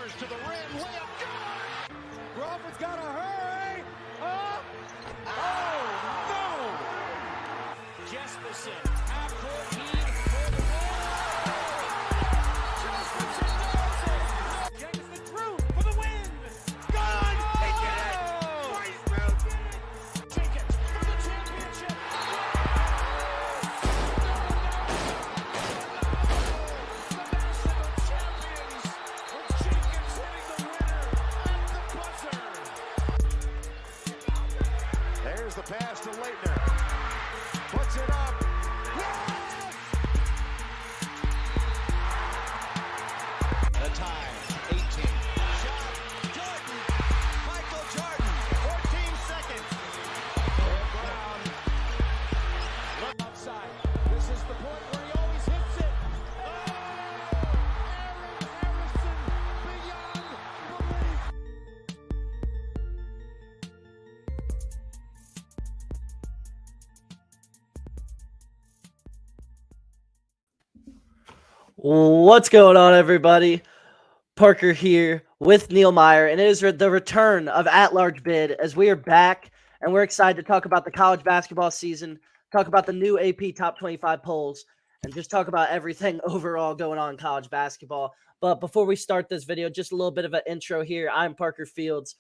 Fires to the rim. Layup good. Crawford's got to hurry. Oh, no. Jesperson. Half-court lead for the win. Jesperson knows it. Jenkins through for the win. Gone. He did it. Bryce Brown did it. Jenkins for the championship. There's the pass to Leitner. Puts it up. Yes! The time, 18. Shot, Jordan. Michael Jordan, 14 seconds. Brown. Look outside. This is the point where he always hits it. Oh! Aaron Harrison, beyond belief. What's going on, everybody? Parker here with Neil Meyer, and it is the return of At Large Bid as we are back, and we're excited to talk about the college basketball season, talk about the new AP Top 25 polls, and just talk about everything overall going on in college basketball. But before we start this video, just a little bit of an intro here. I'm Parker Fields,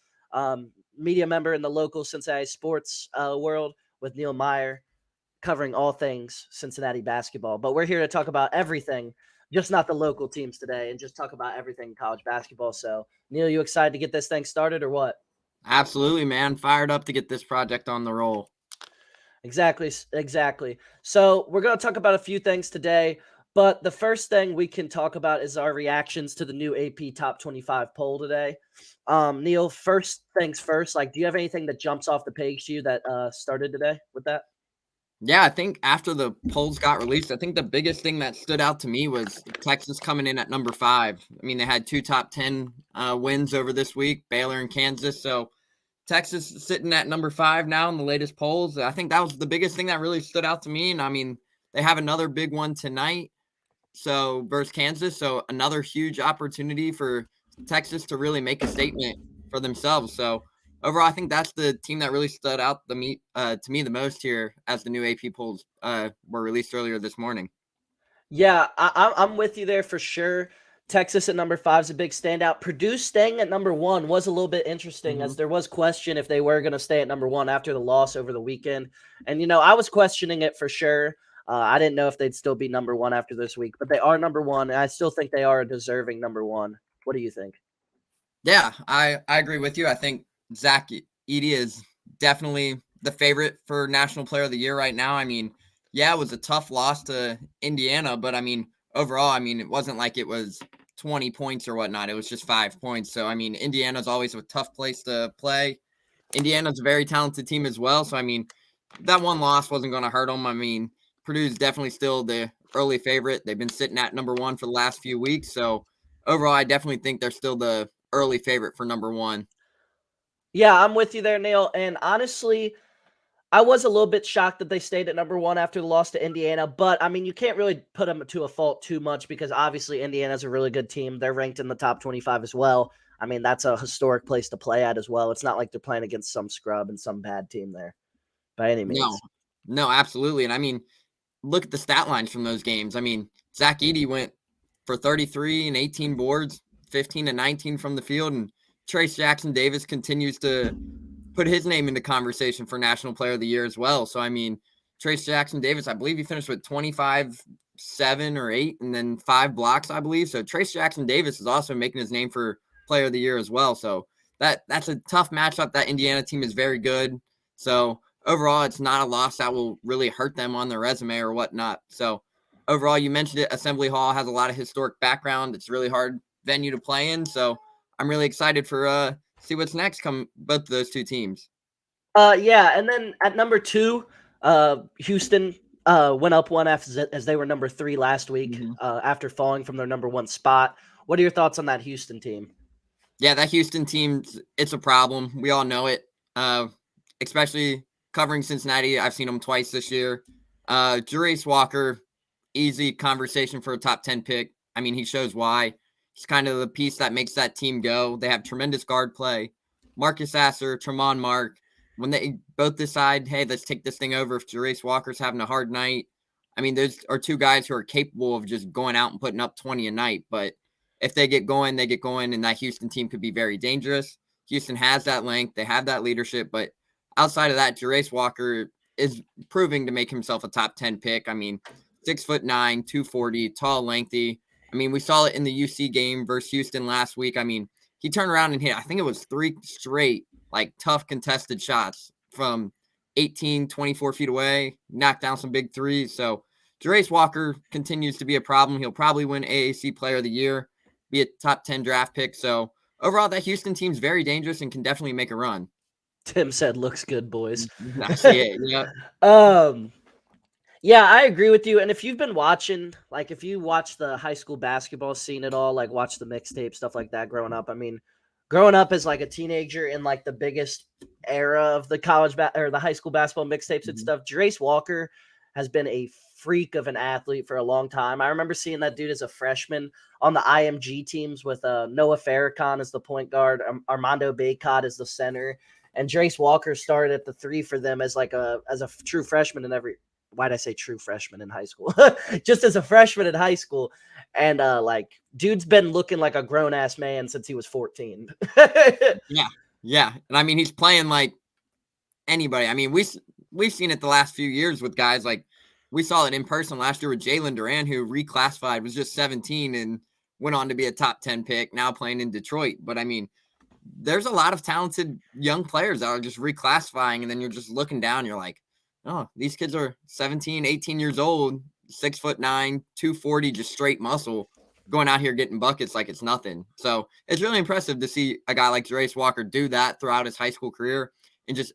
media member in the local Cincinnati sports world with Neil Meyer, covering all things Cincinnati basketball. But we're here to talk about everything, just not the local teams today, and just talk about everything college basketball. So, Neil, you excited to get this thing started or what? Absolutely, man. Fired up to get this project on the roll. Exactly. So we're going to talk about a few things today, but the first thing we can talk about is our reactions to the new AP Top 25 poll today. Neil, first things first, do you have anything that jumps off the page to you that started today with that? Yeah, I think after the polls got released, I think the biggest thing that stood out to me was Texas coming in at number 5. I mean, they had 2 top 10 wins over this week, Baylor and Kansas. So Texas is sitting at number 5 now in the latest polls. I think that was the biggest thing that really stood out to me. And I mean, they have another big one tonight, so versus Kansas. So another huge opportunity for Texas to really make a statement for themselves. So overall, I think that's the team that really stood out to me the most here as the new AP polls were released earlier this morning. Yeah, I'm with you there for sure. Texas at number 5 is a big standout. Purdue staying at number 1 was a little bit interesting, as there was question if they were going to stay at number 1 after the loss over the weekend. And, I was questioning it for sure. I didn't know if they'd still be number 1 after this week, but they are number 1, and I still think they are a deserving number 1. What do you think? Yeah, I agree with you. I think Zach Edey is definitely the favorite for National Player of the Year right now. I mean, yeah, it was a tough loss to Indiana, but I mean, overall, I mean, it wasn't like it was 20 points or whatnot. It was just 5 points. So, I mean, Indiana's always a tough place to play. Indiana's a very talented team as well. So, I mean, that one loss wasn't going to hurt them. I mean, Purdue's definitely still the early favorite. They've been sitting at number 1 for the last few weeks. So, overall, I definitely think they're still the early favorite for number 1. Yeah, I'm with you there, Neil. And honestly, I was a little bit shocked that they stayed at number 1 after the loss to Indiana. But, I mean, you can't really put them to a fault too much because obviously Indiana's a really good team. They're ranked in the top 25 as well. I mean, that's a historic place to play at as well. It's not like they're playing against some scrub and some bad team there by any means. No, absolutely. And, I mean, look at the stat lines from those games. I mean, Zach Edey went for 33 and 18 boards, 15 and 19 from the field, and Trace Jackson Davis continues to put his name into conversation for National Player of the Year as well. So, I mean, Trace Jackson Davis, I believe he finished with 25, 7 or 8, and then 5 blocks, I believe. So Trace Jackson Davis is also making his name for Player of the Year as well. So that's a tough matchup. That Indiana team is very good. So overall, it's not a loss that will really hurt them on their resume or whatnot. So overall, you mentioned it, Assembly Hall has a lot of historic background. It's a really hard venue to play in. So I'm really excited for see what's next come both of those two teams. Yeah, and then at number 2, Houston went up one as they were number 3 last week after falling from their number 1 spot. What are your thoughts on that Houston team? Yeah, that Houston team, it's a problem. We all know it, especially covering Cincinnati. I've seen them twice this year. Jarace Walker, easy conversation for a top 10 pick. I mean, he shows why. It's kind of the piece that makes that team go. They have tremendous guard play. Marcus Sasser, Tremont Mark, when they both decide, hey, let's take this thing over if Jarace Walker's having a hard night. I mean, those are two guys who are capable of just going out and putting up 20 a night. But if they get going, and that Houston team could be very dangerous. Houston has that length. They have that leadership. But outside of that, Jarace Walker is proving to make himself a top 10 pick. I mean, 6'9", 240, tall, lengthy. I mean, we saw it in the UC game versus Houston last week. I mean, he turned around and hit, I think it was 3 straight, like, tough contested shots from 18, 24 feet away, knocked down some big threes. So Jarace Walker continues to be a problem. He'll probably win AAC Player of the Year, be a top 10 draft pick. So overall, that Houston team's very dangerous and can definitely make a run. Tim said, "Looks good, boys." I see it. Yeah. Yeah, I agree with you. And if you've been watching, like if you watch the high school basketball scene at all, like watch the mixtape, stuff like that growing up. I mean, growing up as like a teenager in like the biggest era of the or the high school basketball mixtapes and stuff, Jarace Walker has been a freak of an athlete for a long time. I remember seeing that dude as a freshman on the IMG teams with Noah Farrakhan as the point guard, Armando Baycott as the center, and Jarace Walker started at the 3 for them as a true freshman in every. Why'd I say true freshman in high school? Just as a freshman in high school. And like dude's been looking like a grown ass man since he was 14. Yeah. And I mean, he's playing like anybody. I mean, we've seen it the last few years with guys like we saw it in person last year with Jalen Duran, who reclassified, was just 17 and went on to be a top 10 pick, now playing in Detroit. But I mean, there's a lot of talented young players that are just reclassifying, and then you're just looking down, you're like, oh, these kids are 17, 18 years old, 6'9", 240, just straight muscle, going out here getting buckets like it's nothing. So it's really impressive to see a guy like Jarace Walker do that throughout his high school career and just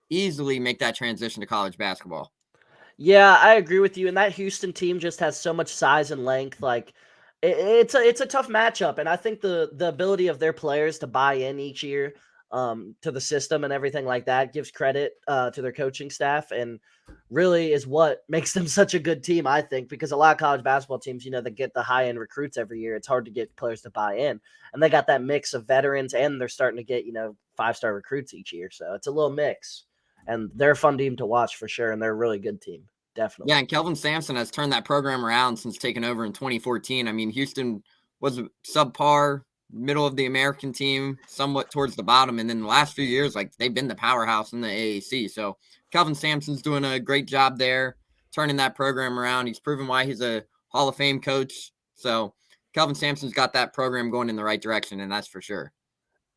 easily make that transition to college basketball. Yeah, I agree with you. And that Houston team just has so much size and length. Like it's a tough matchup. And I think the ability of their players to buy in each year to the system and everything like that gives credit to their coaching staff and really is what makes them such a good team, I think, because a lot of college basketball teams, they get the high-end recruits every year. It's hard to get players to buy in. And they got that mix of veterans and they're starting to get, 5-star recruits each year. So it's a little mix. And they're a fun team to watch for sure. And they're a really good team. Definitely. Yeah, and Kelvin Sampson has turned that program around since taking over in 2014. I mean, Houston was subpar, middle of the American team, somewhat towards the bottom. And then the last few years, like they've been the powerhouse in the AAC. So Kelvin Sampson's doing a great job there, turning that program around. He's proven why he's a Hall of Fame coach. So Kelvin Sampson's got that program going in the right direction, and that's for sure.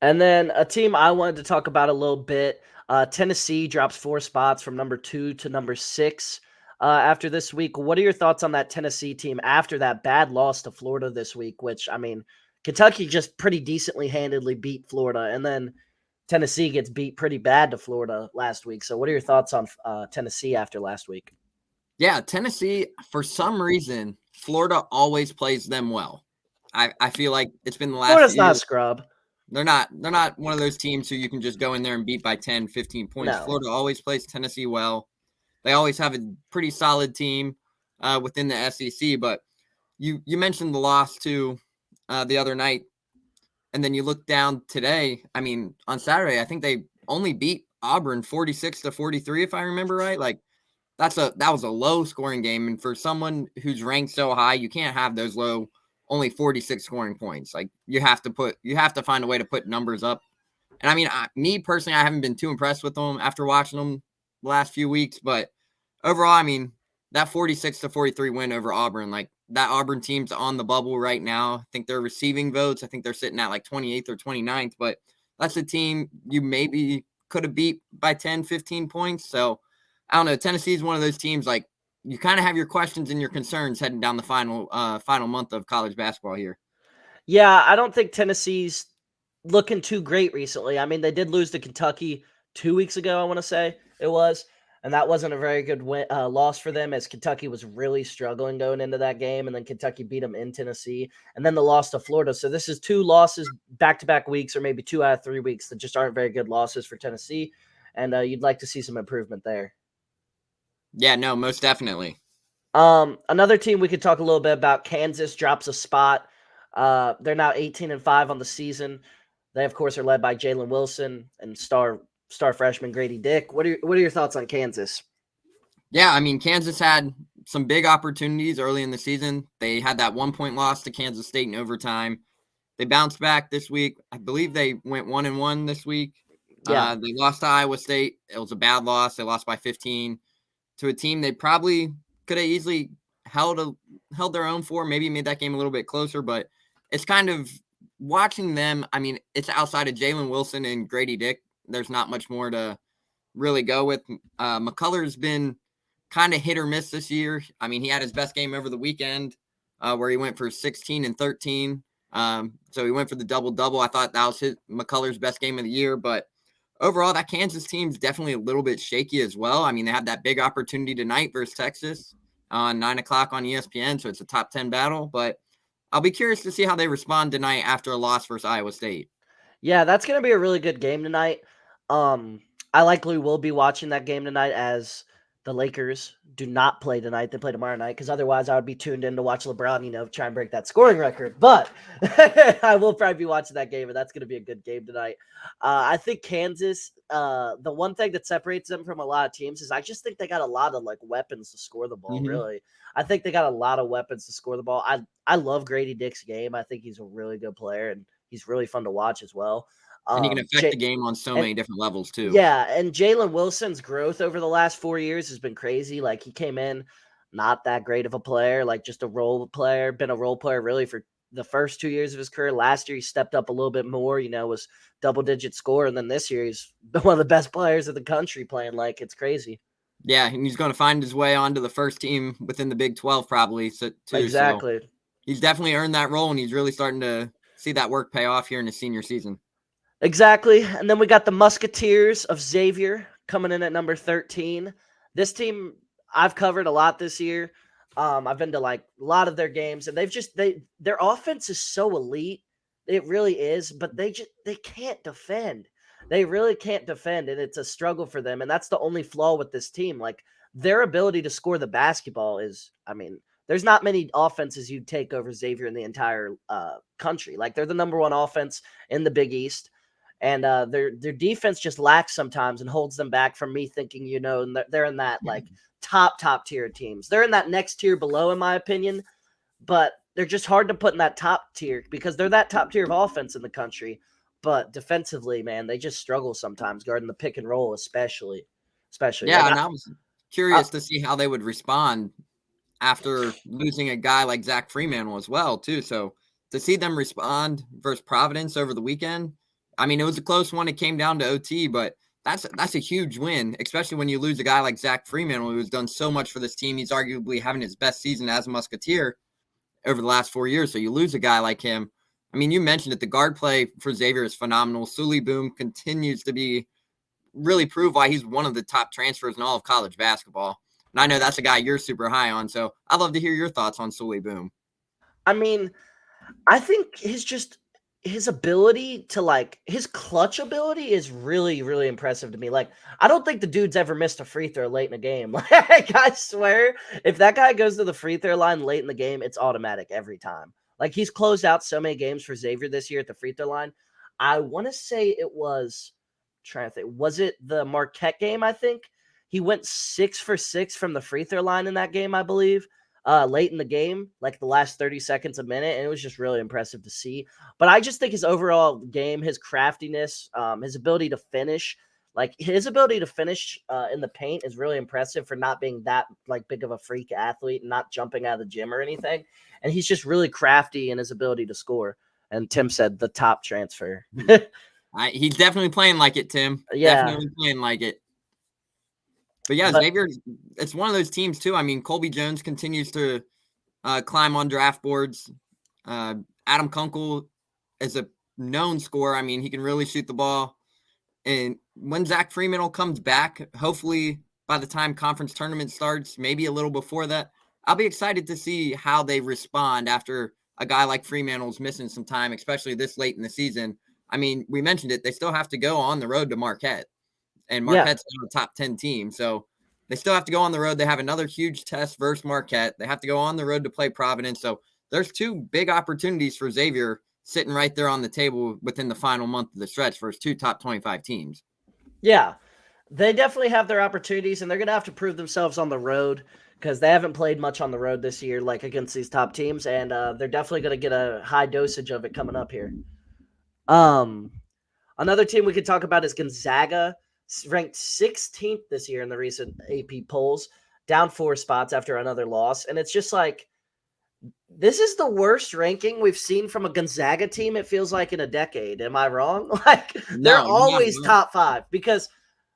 And then a team I wanted to talk about a little bit, Tennessee drops 4 spots from number 2 to number 6 after this week. What are your thoughts on that Tennessee team after that bad loss to Florida this week, which, I mean, Kentucky just pretty decently handedly beat Florida, and then Tennessee gets beat pretty bad to Florida last week. So what are your thoughts on Tennessee after last week? Yeah, Tennessee, for some reason, Florida always plays them well. I feel like it's been the last Florida's few not a years. scrub. They're not one of those teams who you can just go in there and beat by 10, 15 points. No. Florida always plays Tennessee well. They always have a pretty solid team within the SEC. But you mentioned the loss to the other night, and then you look down today. I mean, on Saturday, I think they only beat Auburn 46-43, if I remember right. Like that was a low scoring game, and for someone who's ranked so high, you can't have those low. Only 46 scoring points. Like you have to find a way to put numbers up. And I mean, me personally, I haven't been too impressed with them after watching them the last few weeks. But overall, I mean, that 46-43 win over Auburn, like that Auburn team's on the bubble right now. I think they're receiving votes. I think they're sitting at like 28th or 29th. But that's a team you maybe could have beat by 10, 15 points. So I don't know. Tennessee is one of those teams like, you kind of have your questions and your concerns heading down the final month of college basketball here. Yeah, I don't think Tennessee's looking too great recently. I mean, they did lose to Kentucky 2 weeks ago, I want to say it was, and that wasn't a very good loss for them as Kentucky was really struggling going into that game, and then Kentucky beat them in Tennessee, and then the loss to Florida. So this is 2 losses back-to-back weeks, or maybe 2 out of 3 weeks that just aren't very good losses for Tennessee, and you'd like to see some improvement there. Yeah, no, most definitely. Another team we could talk a little bit about, Kansas drops a spot. They're now 18-5 on the season. They, of course, are led by Jalen Wilson and star freshman Grady Dick. What are your thoughts on Kansas? Yeah, I mean, Kansas had some big opportunities early in the season. They had that 1-point loss to Kansas State in overtime. They bounced back this week. I believe they went 1-1 this week. Yeah. They lost to Iowa State. It was a bad loss. They lost by 15 to a team they probably could have easily held their own for, maybe made that game a little bit closer. But it's kind of watching them. I mean, it's outside of Jalen Wilson and Grady Dick. There's not much more to really go with. McCullough's been kind of hit or miss this year. I mean, he had his best game over the weekend where he went for 16 and 13. So he went for the double-double. I thought that was McCullough's best game of the year. But overall, that Kansas team's definitely a little bit shaky as well. I mean, they have that big opportunity tonight versus Texas on 9 o'clock on ESPN, so it's a top 10 battle. But I'll be curious to see how they respond tonight after a loss versus Iowa State. Yeah, that's going to be a really good game tonight. I likely will be watching that game tonight as the Lakers do not play tonight. They play tomorrow night because otherwise I would be tuned in to watch LeBron, try and break that scoring record. But I will probably be watching that game, and that's going to be a good game tonight. I think Kansas, the one thing that separates them from a lot of teams is I just think they got a lot of weapons to score the ball, really. I think they got a lot of weapons to score the ball. I love Grady Dick's game. I think he's a really good player, and he's really fun to watch as well. And he can affect the game on so many different levels, too. Yeah, and Jalen Wilson's growth over the last 4 years has been crazy. He came in not that great of a player, just a role player, been a role player really for the first 2 years of his career. Last year, he stepped up a little bit more, was double-digit score, and then this year, he's one of the best players in the country playing it's crazy. Yeah, and he's going to find his way onto the first team within the Big 12 probably, too. Exactly. So he's definitely earned that role, and he's really starting to see that work pay off here in his senior season. Exactly. And then we got the Musketeers of Xavier coming in at number 13. This team I've covered a lot this year. I've been to a lot of their games, and their offense is so elite. It really is, but they can't defend. They really can't defend, and it's a struggle for them. And that's the only flaw with this team. Their ability to score the basketball is, there's not many offenses you'd take over Xavier in the entire country. They're the number one offense in the Big East. And their defense just lacks sometimes and holds them back from me thinking, they're in that top tier teams. They're in that next tier below, in my opinion, but they're just hard to put in that top tier because they're that top tier of offense in the country. But defensively, man, they just struggle sometimes guarding the pick and roll, especially. Yeah, and I was curious to see how they would respond after losing a guy like Zach Freemantle as well, too. So to see them respond versus Providence over the weekend, it was a close one. It came down to OT, but that's a huge win, especially when you lose a guy like Zach Freemantle, who's done so much for this team. He's arguably having his best season as a Musketeer over the last 4 years. So you lose a guy like him. You mentioned it. The guard play for Xavier is phenomenal. Sully Boom continues to really prove why he's one of the top transfers in all of college basketball. And I know that's a guy you're super high on. So I'd love to hear your thoughts on Sully Boom. I think his ability to his clutch ability is really, really impressive to me. I don't think the dude's ever missed a free throw late in a game. I swear, if that guy goes to the free throw line late in the game, it's automatic every time. He's closed out so many games for Xavier this year at the free throw line. I want to say it was, trying to think, was it the Marquette game? I think he went 6 for 6 from the free throw line in that game, I believe. Late in the game, the last 30 seconds a minute, and it was just really impressive to see. But I just think his overall game, his craftiness, his ability to finish, his ability to finish in the paint is really impressive for not being that big of a freak athlete and not jumping out of the gym or anything. And he's just really crafty in his ability to score. And Tim said the top transfer. He's definitely playing like it, Tim. Yeah. Definitely playing like it. But yeah, Xavier, it's one of those teams too. Colby Jones continues to climb on draft boards. Adam Kunkel is a known scorer. He can really shoot the ball. And when Zach Freemantle comes back, hopefully by the time conference tournament starts, maybe a little before that, I'll be excited to see how they respond after a guy like Fremantle's missing some time, especially this late in the season. We mentioned it. They still have to go on the road to Marquette. And Marquette's a top 10 team. So they still have to go on the road. They have another huge test versus Marquette. They have to go on the road to play Providence. So there's two big opportunities for Xavier sitting right there on the table within the final month of the stretch versus two top 25 teams. Yeah, they definitely have their opportunities, and they're going to have to prove themselves on the road because they haven't played much on the road this year, like against these top teams, and they're definitely going to get a high dosage of it coming up here. Another team we could talk about is Gonzaga, ranked 16th this year in the recent AP polls, down 4 spots after another loss, and it's just like, this is the worst ranking we've seen from a Gonzaga team, it feels like, in a decade. Am I wrong? Like, they're No, always no. top 5 because,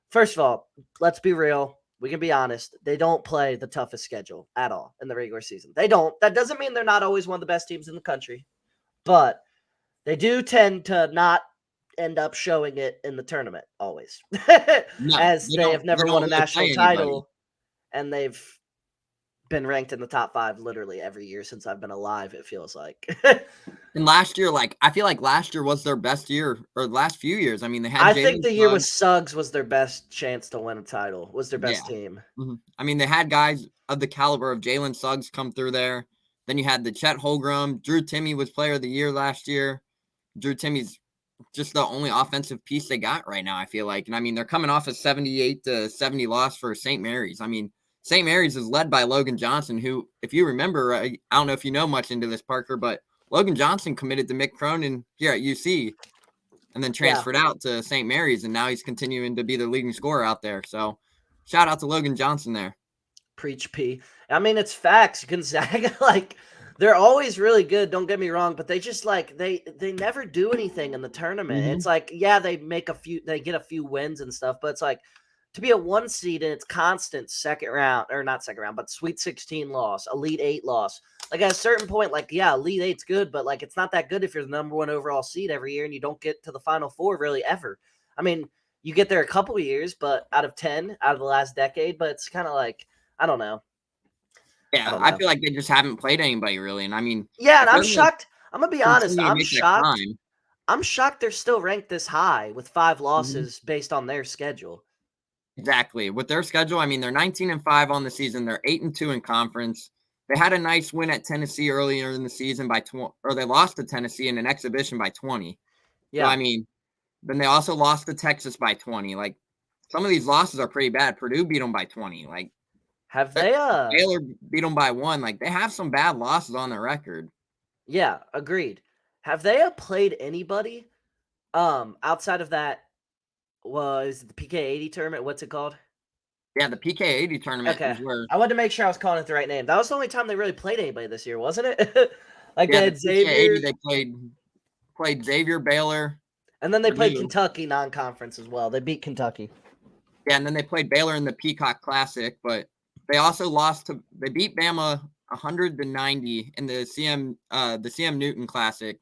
first of all, let's be real. We can be honest. They don't play the toughest schedule at all in the regular season. They don't. That doesn't mean they're not always one of the best teams in the country, but they do tend to not end up showing it in the tournament always, No, as they have never won a really play national anybody. title, and they've been ranked in the top 5 literally every year since I've been alive, it feels like. And last year, like, I feel like last year was their best year, or the last few years. I mean, they had I think Jalen the year with Suggs. Suggs was their best chance to win a title, was their best Yeah. team. I mean, they had guys of the caliber of Jalen Suggs come through there. Then you had the Chet Holmgren. Drew Timme was player of the year last year. Drew Timme's just the only offensive piece they got right now, I feel like. And I mean, they're coming off a 78-70 loss for St. Mary's. I mean, St. Mary's is led by Logan Johnson, who, if you remember, I don't know if you know much into this, Parker, but Logan Johnson committed to Mick Cronin here at UC and then transferred out to St. Mary's, and now he's continuing to be the leading scorer out there. So shout out to Logan Johnson there. Preach P. I mean, it's facts. Gonzaga, like, they're always really good, don't get me wrong, but they just, like, they never do anything in the tournament. It's like, yeah, they get a few wins and stuff, but it's like, to be a 1 seed and it's constant second round, or not second round, but Sweet 16 loss, Elite 8 loss. Like, at a certain point, like, yeah, Elite 8's good, but, like, it's not that good if you're the number 1 overall seed every year and you don't get to the Final Four really ever. I mean, you get there a couple of years, but out of 10, out of the last decade, but it's kind of like, I don't know. Yeah, I feel like they just haven't played anybody really. And I mean, yeah, and I'm shocked. I'm gonna be honest. I'm shocked. Climb. I'm shocked they're still ranked this high with 5 losses based on their schedule. Exactly. With their schedule, I mean, they're 19-5 on the season. They're 8-2 in conference. They had a nice win at Tennessee earlier in the season by 20, or they lost to Tennessee in an exhibition by 20. Yeah. So, I mean, then they also lost to Texas by 20. Like, some of these losses are pretty bad. Purdue beat them by 20. Like, have they Baylor beat them by 1. Like, they have some bad losses on their record. Yeah, agreed. Have they played anybody outside of that? Was the PK80 tournament? What's it called? Yeah, the PK80 tournament. Okay. I wanted to make sure I was calling it the right name. That was the only time they really played anybody this year, wasn't it? Like, yeah, they had Xavier. They played Xavier, Baylor. And then they played Kentucky non-conference as well. They beat Kentucky. Yeah, and then they played Baylor in the Peacock Classic, but they also they beat Bama 100-90 in the CM Newton Classic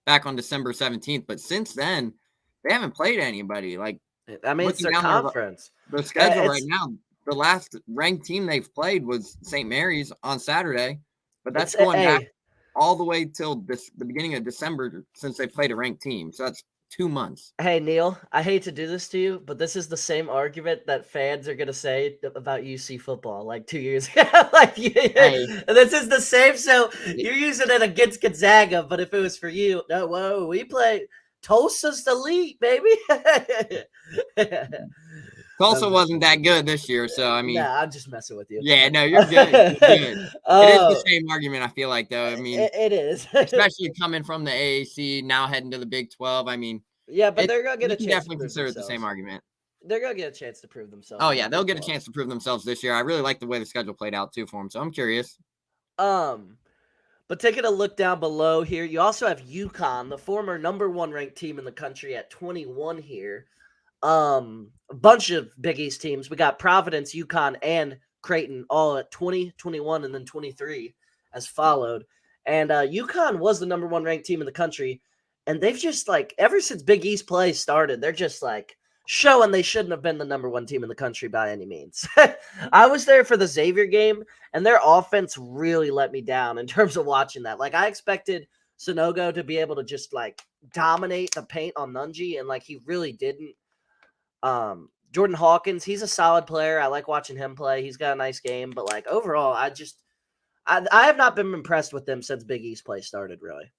back on December 17th. But since then, they haven't played anybody. Like, I mean, it's their conference. The schedule right now, the last ranked team they've played was St. Mary's on Saturday, but that's going back all the way till the beginning of December since they played a ranked team. So that's 2 months. Hey, Neil, I hate to do this to you, but this is the same argument that fans are going to say about UC football like 2 years ago. This is the same. So you're using it against Gonzaga, but if it was for you, no, whoa, we play Tulsa's the elite, baby. Tulsa wasn't that good this year, so I mean, nah, I'm just messing with you. Yeah, no, you're good. You're good. It is the same argument, I feel like, though. I mean, it is, especially coming from the AAC, now heading to the Big 12. I mean, yeah, but they're gonna get a chance. Definitely consider it the same argument. They're gonna get a chance to prove themselves. Oh yeah, they'll get a chance to prove themselves this year. I really like the way the schedule played out too for them, so I'm curious. But taking a look down below here, you also have UConn, the former number 1 ranked team in the country, at 21 here. A bunch of Big East teams. We got Providence, UConn, and Creighton all at 20, 21, and then 23 as followed. And UConn was the number 1 ranked team in the country. And they've just, like, ever since Big East play started, they're just, like, showing they shouldn't have been the number 1 team in the country by any means. I was there for the Xavier game, and their offense really let me down in terms of watching that. Like, I expected Sonogo to be able to just, like, dominate the paint on Nunji, and, like, he really didn't. Jordan Hawkins, he's a solid player. I like watching him play. He's got a nice game, but like overall, I have not been impressed with them since Big East play started, really.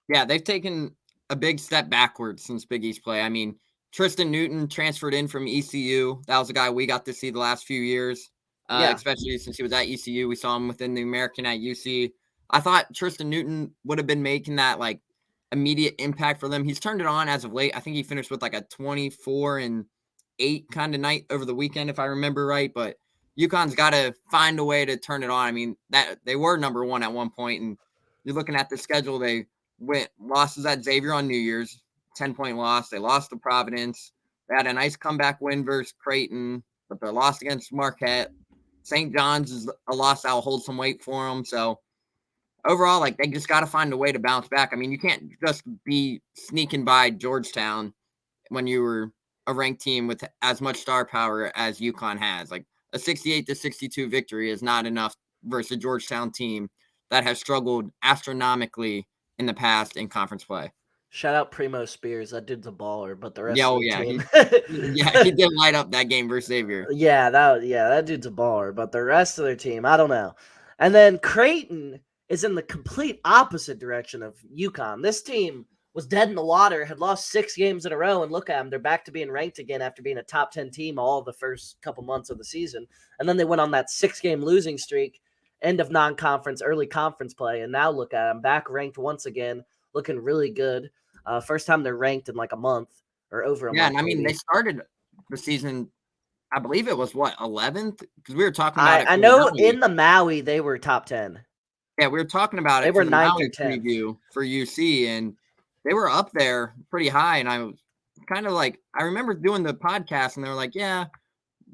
Yeah, they've taken a big step backwards since Big East play. I mean, Tristan Newton transferred in from ECU. That was a guy we got to see the last few years, Yeah. especially since he was at ECU. We saw him within the American at UC. I thought Tristan Newton would have been making that like immediate impact for them. He's turned it on as of late. I think he finished with like a 24-8 kind of night over the weekend, if I remember right. But UConn's got to find a way to turn it on. I mean, that they were number one at one point, and you're looking at the schedule. They losses at Xavier on New Year's, 10-point loss. They lost to Providence. They had a nice comeback win versus Creighton, but they lost against Marquette. St. John's is a loss that will hold some weight for them. So overall, like they just got to find a way to bounce back. I mean, you can't just be sneaking by Georgetown when you were a ranked team with as much star power as UConn has. Like a 68-62 victory is not enough versus a Georgetown team that has struggled astronomically in the past in conference play. Shout out Primo Spears. That dude's a baller, but the rest Yeah, of oh, the yeah, team. he did light up that game versus Xavier. that dude's a baller, but the rest of their team, I don't know. And then Creighton is in the complete opposite direction of UConn. This team was dead in the water, had lost 6 games in a row, and look at them. They're back to being ranked again after being a top 10 team all the first couple months of the season. And then they went on that 6-game losing streak, end of non-conference, early conference play, and now look at them, back ranked once again, looking really good. First time they're ranked in like a month or over a month. Yeah, and I mean, maybe. they started the season, I believe it was, 11th? Because we were talking about it. I know in the Maui, they were top 10. Yeah, we were talking about it. They were for the 9th Maui or 10th. preview for UC, and they were up there pretty high. And I was kind of like, I remember doing the podcast, and they were like, yeah,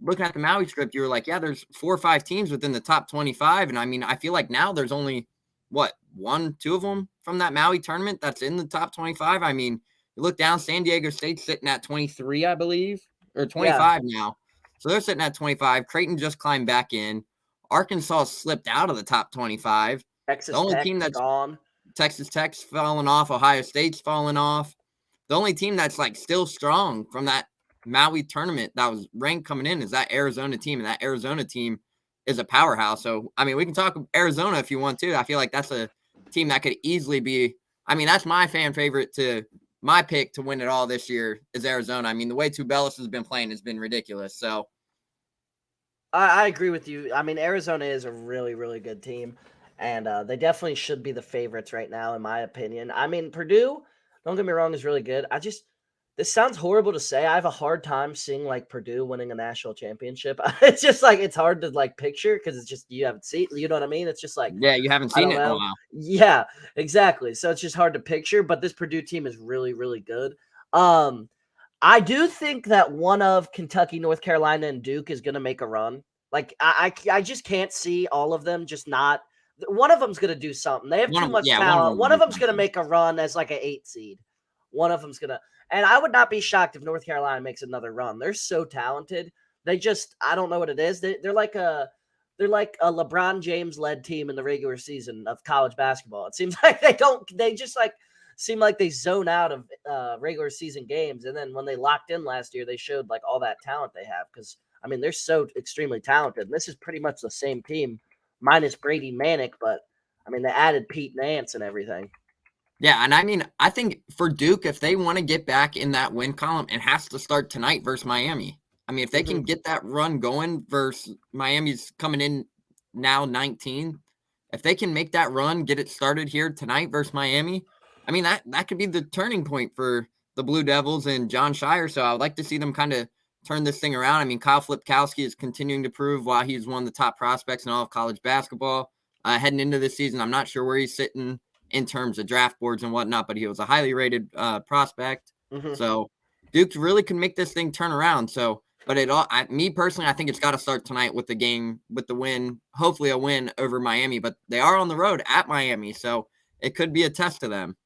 looking at the Maui script, you were like, yeah, there's 4 or 5 teams within the top 25. And I mean, I feel like now there's only, 1, 2 of them from that Maui tournament that's in the top 25. I mean, you look down, San Diego State's sitting at 23, I believe, or 25 now. So they're sitting at 25. Creighton just climbed back in. Arkansas slipped out of the top 25. Texas The only Tech team that's gone. Texas Tech's fallen off. Ohio State's fallen off. The only team that's like still strong from that Maui tournament that was ranked coming in is that Arizona team, and that Arizona team is a powerhouse. So, I mean, we can talk Arizona if you want to. I feel like that's a team that could easily be, I mean, that's my fan favorite my pick to win it all this year is Arizona. I mean, the way Tubelis has been playing has been ridiculous. So I agree with you. I mean, Arizona is a really, really good team, and they definitely should be the favorites right now, in my opinion. I mean, Purdue, don't get me wrong, is really good. This sounds horrible to say. I have a hard time seeing like Purdue winning a national championship. It's just like it's hard to like picture because it's just you haven't seen. You know what I mean? It's just like yeah, you haven't seen it in a while. Yeah, exactly. So it's just hard to picture. But this Purdue team is really, really good. I do think that one of Kentucky, North Carolina, and Duke is going to make a run. Like I just can't see all of them just not. One of them's going to do something. They have too much talent. One of them's going to make a run as like an 8 seed. One of them's going to. And I would not be shocked if North Carolina makes another run. They're so talented. I don't know what it is. They're like a LeBron James led team in the regular season of college basketball. It seems like they just like seem like they zone out of regular season games. And then when they locked in last year, they showed like all that talent they have. Cause I mean, they're so extremely talented. And this is pretty much the same team minus Brady Manick, but I mean, they added Pete Nance and everything. Yeah, and I mean, I think for Duke, if they want to get back in that win column, it has to start tonight versus Miami. I mean, if they can get that run going versus Miami's coming in now 19, if they can make that run, get it started here tonight versus Miami, I mean, that could be the turning point for the Blue Devils and John Shire. So I would like to see them kind of turn this thing around. I mean, Kyle Flipkowski is continuing to prove why he's one of the top prospects in all of college basketball. Heading into this season, I'm not sure where he's sitting in terms of draft boards and whatnot, but he was a highly rated prospect. So Duke really can make this thing turn around. So, but me personally, I think it's got to start tonight with the game, with the win, hopefully a win over Miami, but they are on the road at Miami. So it could be a test to them.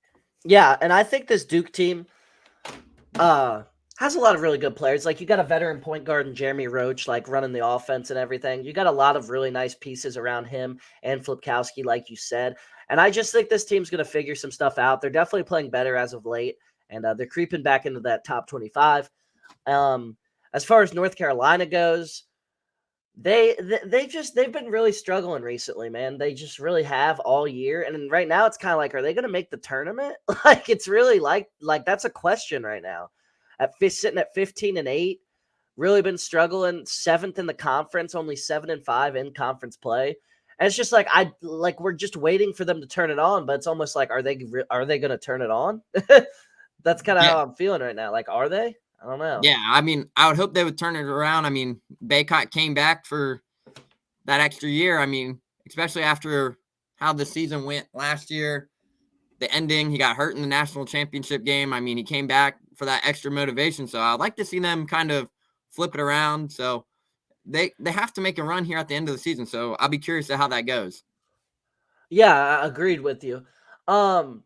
Yeah. And I think this Duke team has a lot of really good players. Like you got a veteran point guard in Jeremy Roach, like running the offense and everything. You got a lot of really nice pieces around him and Flipkowski, like you said. And I just think this team's going to figure some stuff out. They're definitely playing better as of late, and they're creeping back into that top 25. As far as North Carolina goes, They've been really struggling recently, man. They just really have all year, and right now it's kind of like, are they going to make the tournament? Like it's really like that's a question right now. Sitting at 15-8, really been struggling. 7th in the conference, only 7-5 in conference play. And it's just like we're just waiting for them to turn it on, but it's almost like are they going to turn it on? That's kind of Yeah. how I'm feeling right now. Like, are they? I don't know. Yeah, I mean, I would hope they would turn it around. I mean, Baycott came back for that extra year. I mean, especially after how the season went last year, the ending, he got hurt in the national championship game. I mean, he came back for that extra motivation. So I'd like to see them kind of flip it around. So they have to make a run here at the end of the season. So I'll be curious to how that goes. Yeah, I agreed with you. Um,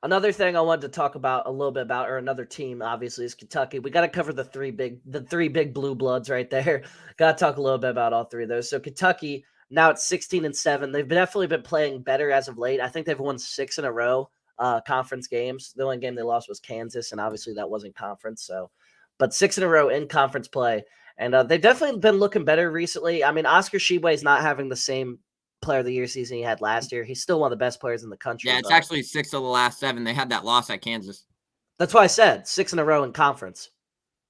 Another thing I wanted to talk about a little bit about, or another team, obviously, is Kentucky. We got to cover the three big blue bloods right there. Got to talk a little bit about all three of those. So Kentucky, now it's 16-7. They've definitely been playing better as of late. I think they've won 6 in a row conference games. The only game they lost was Kansas, and obviously that wasn't conference. So, but 6 in a row in conference play, and they've definitely been looking better recently. I mean, Oscar Tshiebwe is not having the same player of the year season he had last year. He's still one of the best players in the country, Yeah, it's but actually 6 of the last 7. They had that loss at Kansas. that's why I said 6 in a row in conference.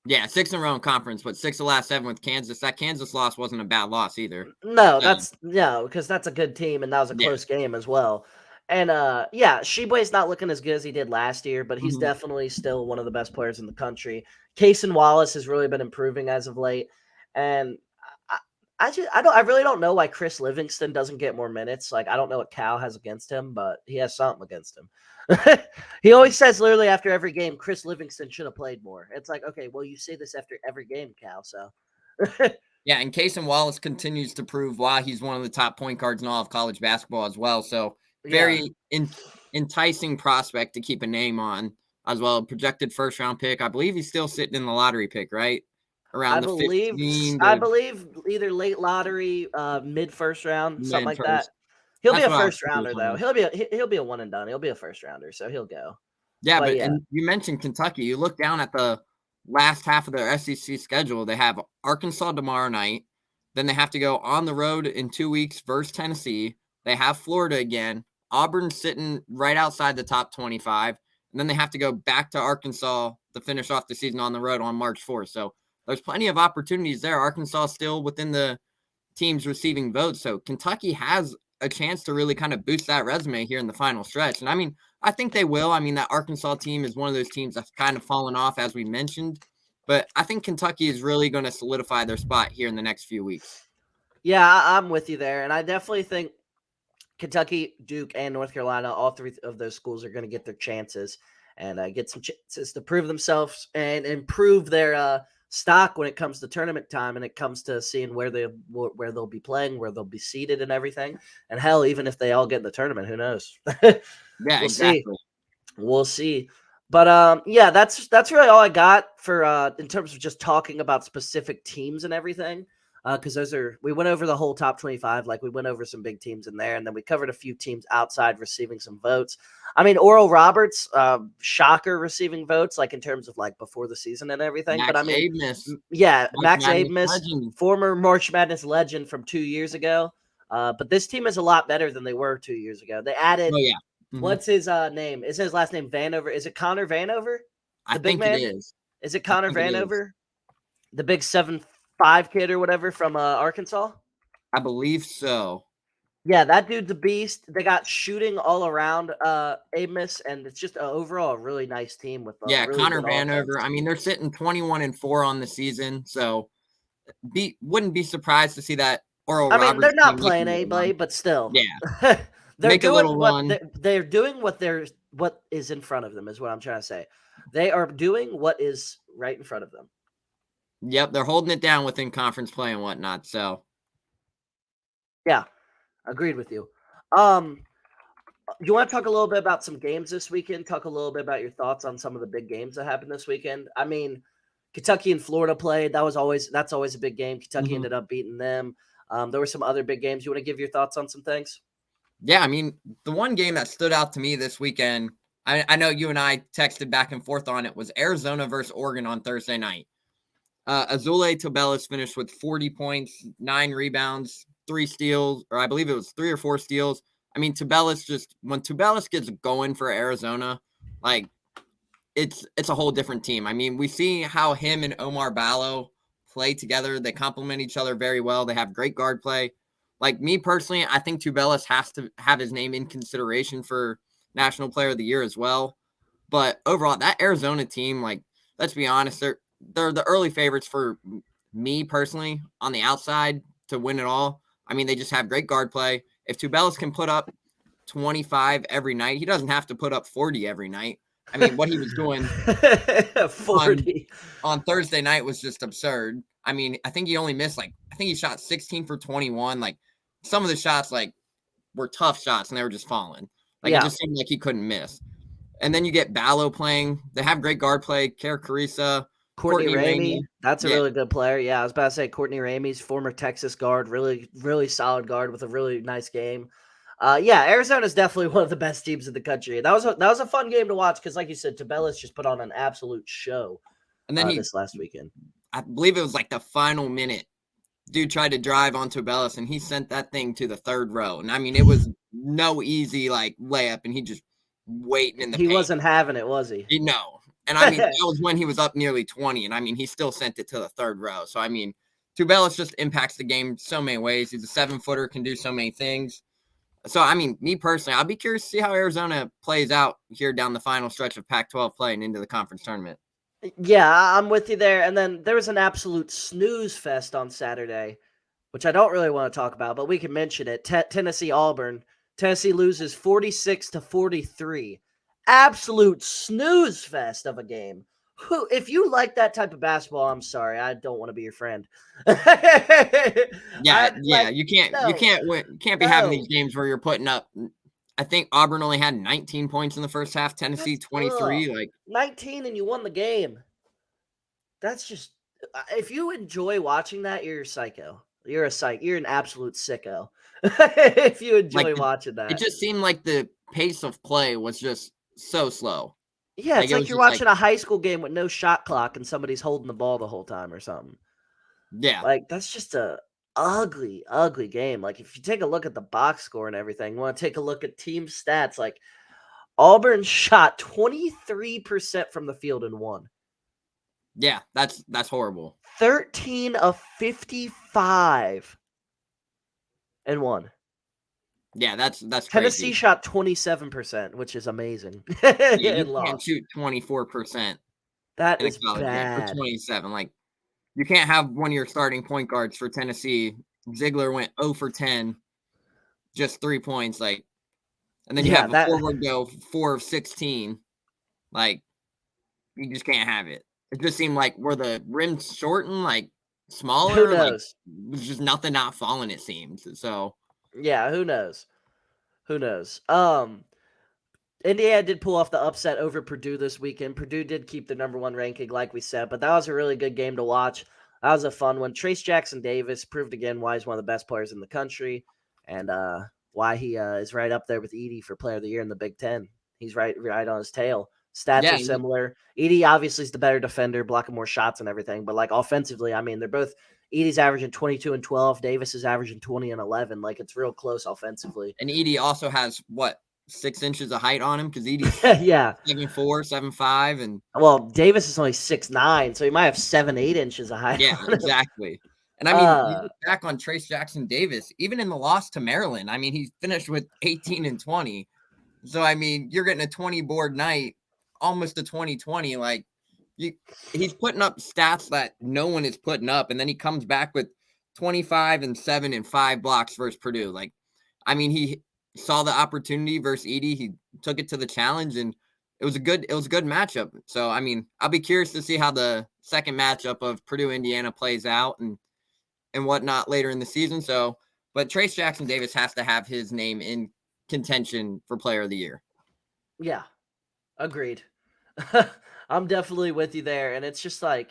Yeah, 6 in a row in conference, but 6 of the last 7 with Kansas. That Kansas loss wasn't a bad loss either. No, So, because that's a good team and that was a yeah. close game as well. And yeah, Sheboy's not looking as good as he did last year, but he's Mhm. definitely still one of the best players in the country. Cason Wallace has really been improving as of late, and I, I really don't know why Chris Livingston doesn't get more minutes. Like I don't know what Cal has against him, but he has something against him. He always says literally after every game, Chris Livingston should have played more. It's like, okay, well you say this after every game, Cal. So Yeah, and Cason Wallace continues to prove why he's one of the top point guards in all of college basketball as well. So yeah. very enticing prospect to keep a name on as well. Projected first round pick. I believe he's still sitting in the lottery pick, right? Around I the believe 15 I to believe either late lottery, mid first round, something mid like that. first. He'll be That's a what I was first thinking. rounder though. He'll be a one and done. He'll be a first rounder, so he'll go. Yeah, But but yeah, and you mentioned Kentucky. You look down at the last half of their SEC schedule. They have Arkansas tomorrow night. Then they have to go on the road in 2 weeks versus Tennessee. They have Florida again. Auburn's sitting right outside the top 25. And then they have to go back to Arkansas to finish off the season on the road on March 4th. So there's plenty of opportunities there. Arkansas still within the teams receiving votes. So Kentucky has a chance to really kind of boost that resume here in the final stretch. And I mean, I think they will. I mean, that Arkansas team is one of those teams that's kind of fallen off, as we mentioned. But I think Kentucky is really going to solidify their spot here in the next few weeks. yeah, I'm with you there, and I definitely think Kentucky, Duke, and North Carolina, all three of those schools are going to get their chances and get some chances to prove themselves and improve their stock when it comes to tournament time and it comes to seeing where they'll be playing, where they'll be seated, and everything. And hell, even if they all get in the tournament, who knows? Yeah, We'll see. exactly. We'll see. But yeah, that's really all I got for in terms of just talking about specific teams and everything. Because we went over the whole top 25, like we went over some big teams in there, and then we covered a few teams outside receiving some votes. I mean, Oral Roberts, shocker receiving votes, like in terms of like before the season and everything. But I Max mean, Abmas, yeah, March Max Madness Abmas, legend. former March Madness legend from 2 years ago. But this team is a lot better than they were 2 years ago. They added Oh, yeah. Mhm. what's his name? Is his last name Vanover? Is it Connor Vanover? I The big think it man? is. Is it I Connor think it is. Vanover? The big 7'5" kid or whatever from Arkansas? I believe so. Yeah, that dude's a beast. They got shooting all around Amos, and it's just overall a really nice team with a Yeah, really Connor good offense. Vanover. I mean, they're sitting 21-4 on the season, so wouldn't be surprised to see that Oral I mean, they're Roberts not team make a playing little anybody, run. but still. Yeah, They're make a doing little what run. they're doing what is in front of them is what I'm trying to say. They are doing what is right in front of them. Yep, they're holding it down within conference play and whatnot. So Yeah, agreed with you. Um, you want to talk a little bit about some games this weekend? Talk a little bit about your thoughts on some of the big games that happened this weekend. I mean, Kentucky and Florida played. That's always a big game. Kentucky mhm. ended up beating them. There were some other big games. You want to give your thoughts on some things? Yeah, I mean, the one game that stood out to me this weekend, I know you and I texted back and forth on it, was Arizona versus Oregon on Thursday night. Azule Tubelis finished with 40 points, 9 rebounds, 3 steals, or I believe it was 3 or 4 steals. I mean, when Tubelis gets going for Arizona, like it's a whole different team. I mean, we see how him and Omar Ballo play together. They complement each other very well. They have great guard play. Like me personally, I think Tubelis has to have his name in consideration for National Player of the Year as well. But overall, that Arizona team, like, let's be honest, they're the early favorites for me personally on the outside to win it all. I mean, they just have great guard play. If Tubelis can put up 25 every night, he doesn't have to put up 40 every night. I mean, what he was doing 40. on Thursday night was just absurd. I mean, I think he only missed I think he shot 16 for 21. Like some of the shots were tough shots and they were just falling. It just seemed like he couldn't miss. And then you get Ballo playing. They have great guard play. Kerr Carissa, Courtney Ramey. That's a really good player. Yeah, I was about to say Courtney Ramey's former Texas guard, really, really solid guard with a really nice game. Arizona's definitely one of the best teams in the country. That was a fun game to watch because, like you said, Tubelis just put on an absolute show. And then this last weekend, I believe it was the final minute. Dude tried to drive on Tubelis, and he sent that thing to the third row. And I mean, it was no easy layup, and he just waiting in the paint. He wasn't having it, was he? No. And I mean, that was when he was up nearly 20, and I mean, he still sent it to the third row. So I mean, Tubelis just impacts the game so many ways. He's a 7-footer, can do so many things. So, I mean, me personally, I'll be curious to see how Arizona plays out here down the final stretch of Pac-12 play and into the conference tournament. Yeah, I'm with you there. And then there was an absolute snooze fest on Saturday, which I don't really want to talk about, but we can mention it. Tennessee-Auburn. Tennessee loses 46-43. Absolute snooze fest of a game. If you like that type of basketball, I'm sorry, I don't want to be your friend. You can't be having these games where you're putting up. I think Auburn only had 19 points in the first half. Tennessee 23. 19 and you won the game. That's just, if you enjoy watching that, you're a psycho. You're an absolute sicko. If you enjoy watching that, it just seemed like the pace of play was just so slow. Yeah, it's like you're watching a high school game with no shot clock and somebody's holding the ball the whole time or something. Yeah. That's just a ugly, ugly game. If you take a look at the box score and everything, you want to take a look at team stats. Auburn shot 23% from the field and won. Yeah, that's horrible. 13 of 55 and won. Yeah, that's crazy. Tennessee shot 27%, which is amazing. You can't shoot 24%. That is bad. Or 27. You can't have one of your starting point guards for Tennessee. Ziegler went 0 for 10, just 3 points. And then you have a forward go 4 of 16. You just can't have it. It just seemed were the rims shortened, smaller? Who knows? It was just nothing not falling, it seems. So yeah, who knows? Indiana did pull off the upset over Purdue this weekend. Purdue did keep the number 1 ranking, like we said, but that was a really good game to watch. That was a fun one. Trace Jackson Davis proved again why he's one of the best players in the country and why he is right up there with Edey for Player of the Year in the Big Ten. He's right on his tail. Stats are similar. Edey obviously is the better defender, blocking more shots and everything, but offensively, I mean, they're both Edey's averaging 22 and 12. Davis is averaging 20 and 11. It's real close offensively. And Edey also has 6 inches of height on him because Edey's 7'4", 7'5", and Davis is only 6'9", so he might have 7-8 inches of height. Yeah, exactly. And I mean, you look back on Trace Jackson Davis, even in the loss to Maryland, I mean, he finished with 18 and 20. So I mean, you're getting a 20 board night, almost a 20-20. He's putting up stats that no one is putting up, and then he comes back with 25 and 7 and 5 blocks versus Purdue. I mean, he saw the opportunity versus Edey. He took it to the challenge, and it was a good matchup. So I mean, I'll be curious to see how the second matchup of Purdue Indiana plays out and whatnot later in the season. So, but Trace Jackson Davis has to have his name in contention for Player of the Year. Yeah, agreed. I'm definitely with you there. And it's just I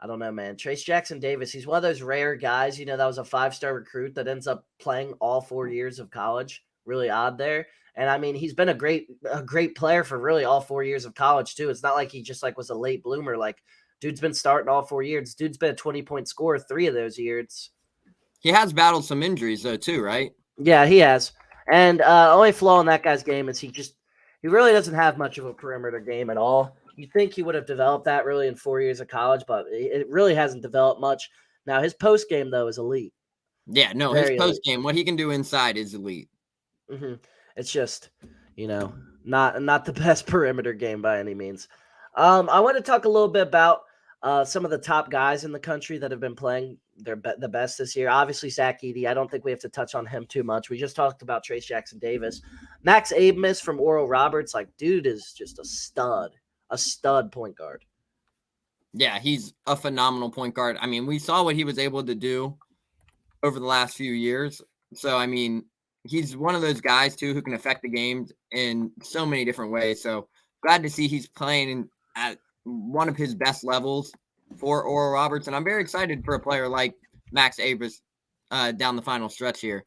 don't know, man. Trace Jackson Davis, he's one of those rare guys, that was a 5-star recruit that ends up playing all 4 years of college. Really odd there. And I mean, he's been a great player for really all 4 years of college too. It's not like he just was a late bloomer. Dude's been starting all 4 years. Dude's been a 20-point scorer 3 of those years. He has battled some injuries though too, right? Yeah, he has. And only flaw in that guy's game is he really doesn't have much of a perimeter game at all. You think he would have developed that really in 4 years of college, but it really hasn't developed much. Now his post game though is elite. Yeah, no, his Very post game, what he can do inside is elite. Mm-hmm. It's just, not the best perimeter game by any means. I want to talk a little bit about some of the top guys in the country that have been playing the best this year. Obviously, Zach Edey. I don't think we have to touch on him too much. We just talked about Trace Jackson Davis. Max Abmas from Oral Roberts. Like, dude is just a stud point guard. Yeah, he's a phenomenal point guard. I mean, we saw what he was able to do over the last few years. So, I mean, he's one of those guys, too, who can affect the game in so many different ways. So, glad to see he's playing at one of his best levels for Oral Roberts. And I'm very excited for a player like Max Abras down the final stretch here.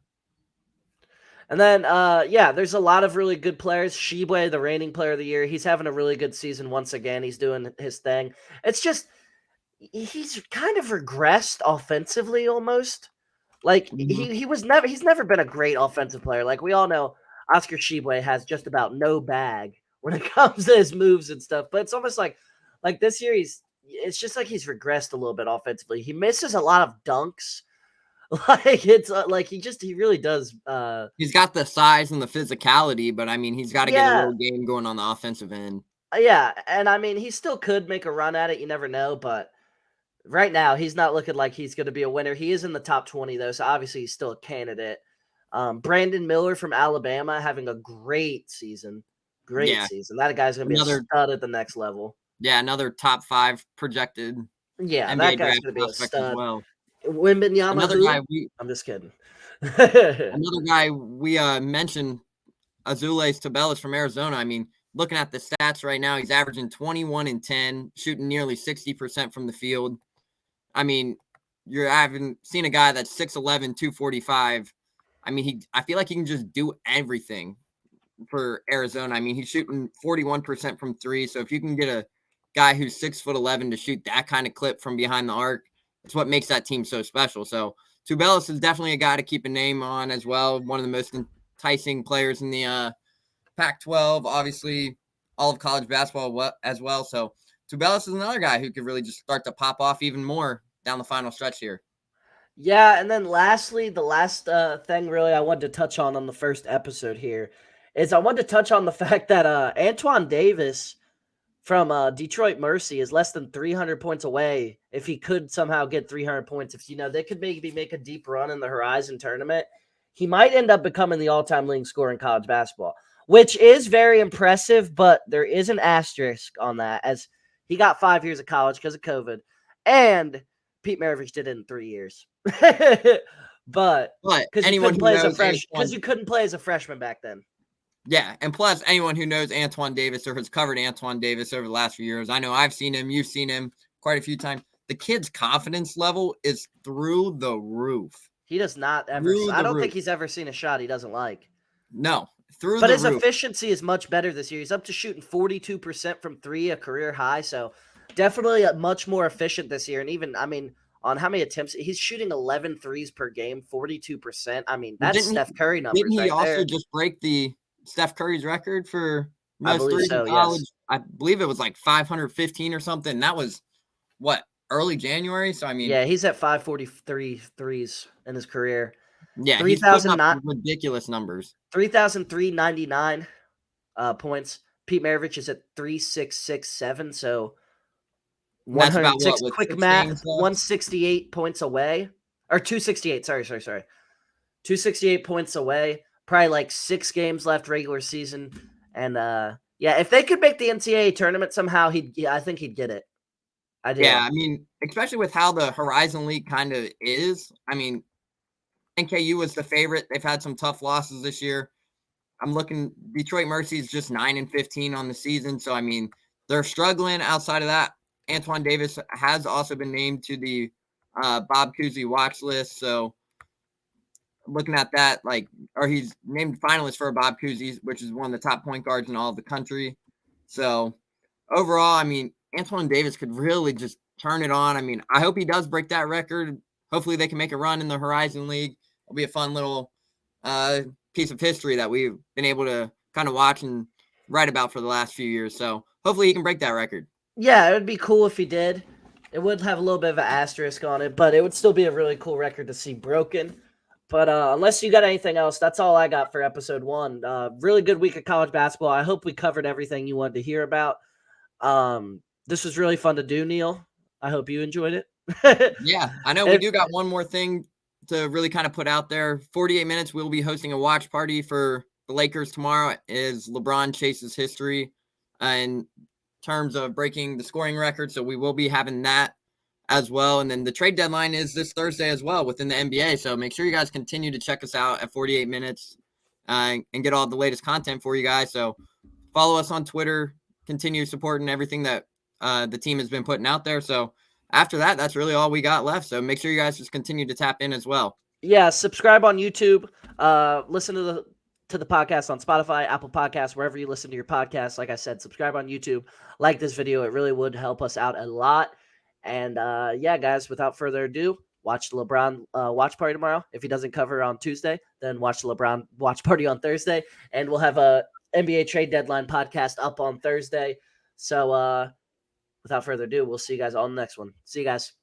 And then, there's a lot of really good players. Shibwe, the reigning player of the year, he's having a really good season once again. He's doing his thing. It's just he's kind of regressed offensively almost. Like he's never been a great offensive player. Like we all know, Oscar Shibwe has just about no bag when it comes to his moves and stuff. But it's almost like this year it's just like he's regressed a little bit offensively. He misses a lot of dunks. Like it's like he really does. He's got the size and the physicality, but I mean, he's got to get a little game going on the offensive end. Yeah, and I mean, he still could make a run at it. You never know, but right now he's not looking like he's going to be a winner. He is in the top 20 though, so obviously he's still a candidate. Brandon Miller from Alabama having a great season. Season. That guy's going to be a stud at the next level. Yeah, another top 5 projected. Yeah, NBA that guy's going to be a stud. As well. Another guy I'm just kidding. Another guy we mentioned, Azules Tubelis from Arizona. I mean, looking at the stats right now, he's averaging 21 and 10, shooting nearly 60% from the field. I mean, you haven't seen a guy that's 6'11", 245. I mean, I feel like he can just do everything for Arizona. I mean, he's shooting 41% from 3. So if you can get a guy who's 6'11" to shoot that kind of clip from behind the arc, it's what makes that team so special. So Tubelis is definitely a guy to keep a name on as well. One of the most enticing players in the Pac-12, obviously all of college basketball as well. So Tubelis is another guy who could really just start to pop off even more down the final stretch here. Yeah, and then lastly, the last thing really I wanted to touch on the first episode here is I wanted to touch on the fact that Antoine Davis from Detroit Mercy is less than 300 points away. If he could somehow get 300 points, if they could maybe make a deep run in the Horizon tournament, he might end up becoming the all-time leading scorer in college basketball, which is very impressive, but there is an asterisk on that as he got 5 years of college because of COVID, and Pete Maravich did it in 3 years. but because you couldn't play as a freshman back then. Yeah, and plus anyone who knows Antoine Davis or has covered Antoine Davis over the last few years, I know I've seen him, you've seen him quite a few times. The kid's confidence level is through the roof. He does not ever. I don't think he's ever seen a shot he doesn't like. No, but his efficiency is much better this year. He's up to shooting 42% from 3, a career high. So definitely much more efficient this year. And even, I mean, on how many attempts, he's shooting 11 threes per game, 42%. I mean, that's Steph Curry numbers. Didn't he right also there. just break the Steph Curry's record for most threes in college? Yes. I believe it was like 515 or something. That was early January. So I mean, yeah, he's at 543 threes in his career. Yeah, 3,000 ridiculous numbers. 3,399 points. Pete Maravich is at 3,667. So 106 quick math, 168 points away, or 268. Sorry. 268 points away. Probably like 6 games left regular season. And if they could make the NCAA tournament somehow, I think he'd get it. I do. Yeah, I mean, especially with how the Horizon League kind of is. I mean, NKU was the favorite. They've had some tough losses this year. I'm looking, Detroit Mercy is just 9-15 on the season. So, I mean, they're struggling outside of that. Antoine Davis has also been named to the Bob Cousy watch list. So, looking at that, he's named finalist for Bob Cousy, which is one of the top point guards in all of the country. So, overall, I mean, Antoine Davis could really just turn it on. I mean, I hope he does break that record. Hopefully they can make a run in the Horizon League. It'll be a fun little piece of history that we've been able to kind of watch and write about for the last few years. So hopefully he can break that record. Yeah, it would be cool if he did. It would have a little bit of an asterisk on it, but it would still be a really cool record to see broken. But unless you got anything else, that's all I got for episode 1. Really good week of college basketball. I hope we covered everything you wanted to hear about. This was really fun to do, Neil. I hope you enjoyed it. Yeah, I know we do got one more thing to really kind of put out there. 48 minutes, we'll be hosting a watch party for the Lakers tomorrow as LeBron chases history in terms of breaking the scoring record. So we will be having that as well. And then the trade deadline is this Thursday as well within the NBA. So make sure you guys continue to check us out at 48 minutes and get all the latest content for you guys. So follow us on Twitter, continue supporting everything that the team has been putting out there. So after that, that's really all we got left. So make sure you guys just continue to tap in as well. Yeah, subscribe on YouTube. Listen to the podcast on Spotify, Apple Podcasts, wherever you listen to your podcasts. Like I said, subscribe on YouTube. Like this video. It really would help us out a lot. And yeah, guys, without further ado, watch the LeBron watch party tomorrow. If he doesn't cover on Tuesday, then watch the LeBron watch party on Thursday. And we'll have a NBA trade deadline podcast up on Thursday. So without further ado, we'll see you guys on the next one. See you guys.